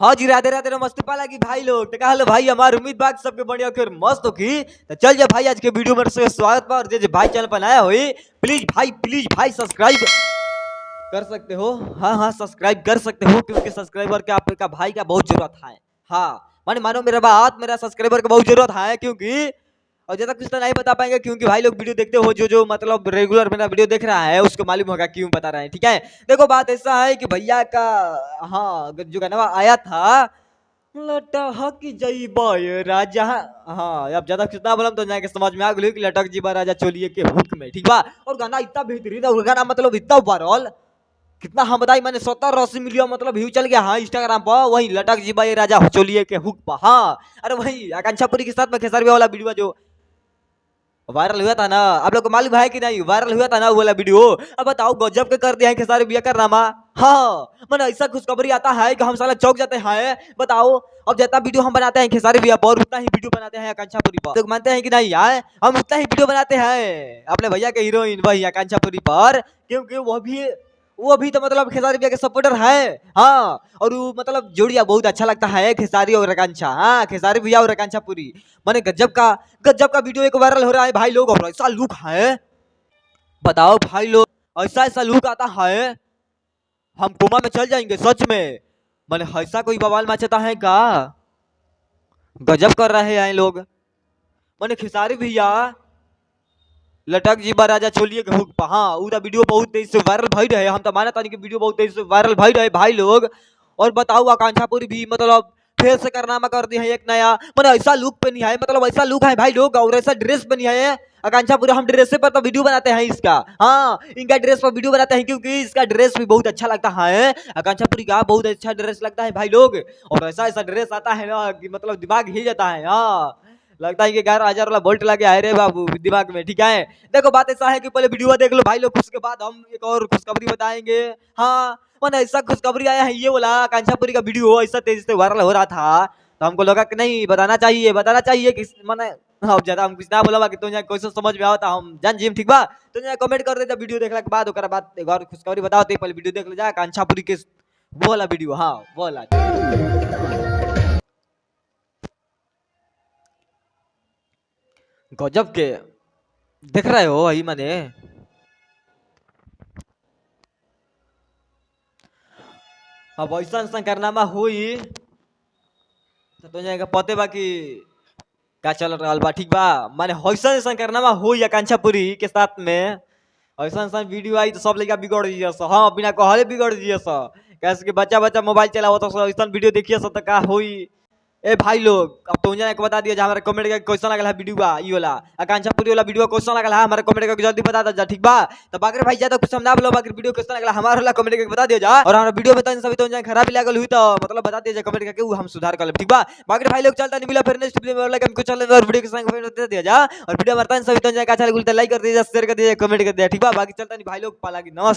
हाँ जी, राधे राधे नमस्ते पाला की भाई लोग। तो कहलो भाई हमारी उम्मीद बात सबके बढ़िया फिर मस्त होगी। तो चल जा भाई आज के वीडियो में से स्वागत बा। और जे भाई चैनल पर नया हुई प्लीज भाई सब्सक्राइब कर सकते हो। हाँ सब्सक्राइब कर सकते हो क्योंकि सब्सक्राइबर के आपका भाई का बहुत जरूरत है। हाँ मानो मेरा बात, मेरा सब्सक्राइबर का बहुत जरूरत है क्योंकि और ज्यादा कुछ तो नहीं बता पाएंगे क्योंकि भाई लोग वीडियो देखते हो जो मतलब रेगुलर मेरा वीडियो देख रहा है उसको मालूम होगा क्यों बता रहे हैं। ठीक है, देखो बात ऐसा है कि भैया का हाँ जो गाना आया था लटक जइबा राजा। हाँ अब ज्यादा कितना बोलम तो जाके समझ में आ गई कि लटक जीबा राजा चोलिए के हुक में। ठीक बा, और गाना इतना बेहतरीन और गाना मतलब इतना वायरल कितना हम बताई मैंने 70-80 मिलियन मतलब व्यू चल गया। हाँ इंस्टाग्राम पर वही लटक जीबा ये राजा चोलिए के हुक पर। हाँ अरे वही आकांक्षापुरी के साथ में खेसारी वाला वीडियो जो वायरल हुआ था ना, आप लोग को मालूम है कि नहीं वायरल हुआ था ना वो वाला वीडियो। अब बताओ गजब के कर दिया है खेसारी भैया का नामा। हाँ मैंने ऐसा खुशखबरी आता है कि हम साला चौक जाते हैं। बताओ अब जितना वीडियो हम बनाते हैं खेसारी भैया पर उतना ही वीडियो बनाते हैं आकांक्षापुरी पर। तो मानते हैं कि नहीं यार, हम उतना ही वीडियो बनाते हैं अपने भैया के हीरोइन वही आकांक्षापुरी पर क्योंकि वो भी तो मतलब खेसारी भैया के सपोर्टर है। हाँ और वो मतलब जोड़िया बहुत अच्छा लगता है खेसारी और आकांक्षा। हाँ खेसारी भैया और आकांक्षापुरी माने गजब का वीडियो एक वायरल हो रहा है भाई लोग। और ऐसा लुक है बताओ भाई लोग, ऐसा लुक आता है हम कोमा में चल जाएंगे सच में। माने ऐसा कोई बवाल मचाता है का, गजब कर रहे हैं लोग। माने खेसारी भैया लटक जीबा राजा चोलिए के हुक पा। हाँ पूरा वीडियो बहुत तेज से वायरल भई रहे। हम तो मानता नहीं कि वीडियो बहुत तेज से वायरल भई रहे भाई लोग। और बताओ आकांक्षापुरी भी मतलब फिर से कारनामा कर दी है एक नया। मतलब ऐसा लुक पे नहीं है, मतलब ऐसा लुक है भाई लोग और ऐसा ड्रेस पे नहीं है आकांक्षापुरी। हम ड्रेस पर तो वीडियो बनाते हैं इसका। हाँ इनका ड्रेस पर वीडियो बनाते हैं क्योंकि इसका ड्रेस भी बहुत अच्छा लगता है। आकांक्षापुरी का बहुत अच्छा ड्रेस लगता है भाई लोग। और ऐसा ड्रेस आता है ना कि मतलब दिमाग हिल जाता है। हाँ लगता है कि 11,000 वाला बोल्ट लगे है रे बाबू दिमाग में। ठीक है, देखो बात ऐसा है कि पहले वीडियो देख लो भाई लोग, उसके बाद हम एक और खुशखबरी बताएंगे। हाँ मैंने ऐसा खुशखबरी आया है ये वाला आकांक्षापुरी का वीडियो ऐसा तेजी से वायरल हो रहा था तो हमको लगा कि नहीं बताना चाहिए कि मैंने हाँ ज्यादा हम कुछ ना बोला कि तुझे क्वेश्चन समझ में आता हम जान जिम। ठीक बा तुझे कमेंट कर दे वीडियो देखने के बाद ओकरा बाद एक और खुशखबरी बताओ। तो पहले वीडियो देख ले जा आकांक्षापुरी के वो वाला वीडियो। हाँ वो वाला गजब के देख रहे हो वही मैंने। अब ऐसा कारनामा हुई तो तुझे पते बा कि का चल रहा बा। ठीक बा माने ऐसा कारनामा हुई आकांक्षापुरी के साथ में ऐसा वीडियो आई तो सब लड़का बिगड़ जाइए। हाँ बिना कहले बिगड़ जाइए कैसे कि बच्चा मोबाइल चलाओ तो ऐसा वीडियो देखिए तो का हुई। ए भाई लोग अब तो एक बता दिया हमारे कमेंट का क्वेश्चन लगल है वीडियो का ये वाला आकांक्षापुरी वाला वीडियो क्वेश्चन लगल है हमारे कमेंट का जल्दी बता दो। ठीक बा तो बाकी भाई ज्यादा कुछ समझा बोलो बाकी वीडियो क्वेश्चन लगल हमारे वाला कमेंट करके बता दिया जा। और हमारा वीडियो में तो सभी तो खराबी लागल हुई तो मतलब बता दिया कमेंट करके वो हम सुधार कर ले। ठीक बा बाकी भाई लोग चलता नहीं मिला फिर नेक्स्ट वीडियो में लाइक कुछ चैनल और वीडियो के संग बता दिया जा। और वीडियो हमारे सभी तो अच्छा लगे लाइक कर दीजिए शेयर कर दीजिए कमेंट कर दिया। ठीक बा बाकी चलता नहीं भाई लोग पाला की नमस्ते।